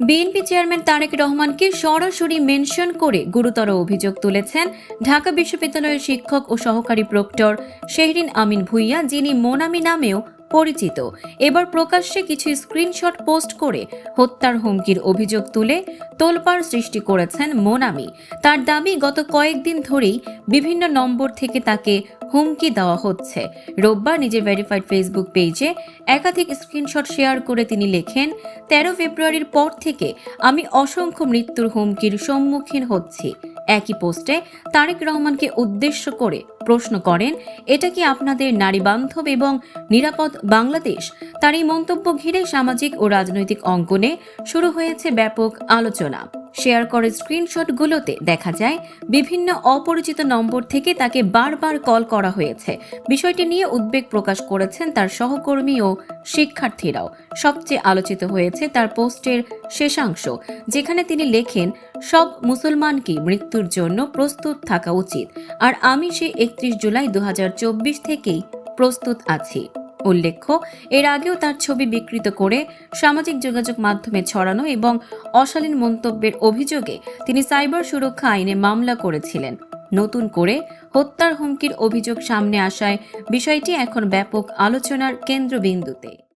BNP chairman Tarique রহমানকে সরাসরি mention করে গুরুতর অভিযোগ তুলেছেন ঢাকা বিশ্ববিদ্যালয়ের শিক্ষক ও সহকারী প্রক্টর শেহরিন আমিন ভূঁইয়া, যিনি মোনামি নামেও পরিচিত। এবার প্রকাশ্যে কিছু স্ক্রিনশট পোস্ট করে হত্যার হুমকির অভিযোগ তুলে তোলপাড় সৃষ্টি করেছেন মোনামি। তার দাবি, গত কয়েকদিন ধরেই বিভিন্ন নম্বর থেকে তাকে হুমকি দেওয়া হচ্ছে। রোববার নিজের ভেরিফাইড ফেসবুক পেজে একাধিক স্ক্রিনশট শেয়ার করে তিনি লেখেন, ১৩ ফেব্রুয়ারির পর থেকে আমি অসংখ্য মৃত্যুর হুমকির সম্মুখীন হচ্ছি। একই পোস্টে তারেক রহমানকে উদ্দেশ্য করে প্রশ্ন করেন, এটা কি আপনাদের নারী বান্ধব এবং নিরাপদ বাংলাদেশ? তার এই মন্তব্য ঘিরে সামাজিক ও রাজনৈতিক অঙ্গনে শুরু হয়েছে ব্যাপক আলোচনা। শেয়ার করে স্ক্রিনশটগুলোতে দেখা যায় বিভিন্ন অপরিচিত নম্বর থেকে তাকে বারবার কল করা হয়েছে। বিষয়টি নিয়ে উদ্বেগ প্রকাশ করেছেন তার সহকর্মী ও শিক্ষার্থীরাও। সবচেয়ে আলোচিত হয়েছে তার পোস্টের শেষাংশ, যেখানে তিনি লেখেন, সব মুসলমানকেই মৃত্যুর জন্য প্রস্তুত থাকা উচিত, আর আমি সেই ৩১ জুলাই ২০২৪ থেকেই প্রস্তুত আছি। উল্লেখ্য, এর আগেও তার ছবি বিকৃত করে সামাজিক যোগাযোগ মাধ্যমে ছড়ানো এবং অশালীন মন্তব্যের অভিযোগে তিনি সাইবার সুরক্ষা আইনে মামলা করেছিলেন। নতুন করে হত্যার হুমকির অভিযোগ সামনে আসায় বিষয়টি এখন ব্যাপক আলোচনার কেন্দ্রবিন্দুতে।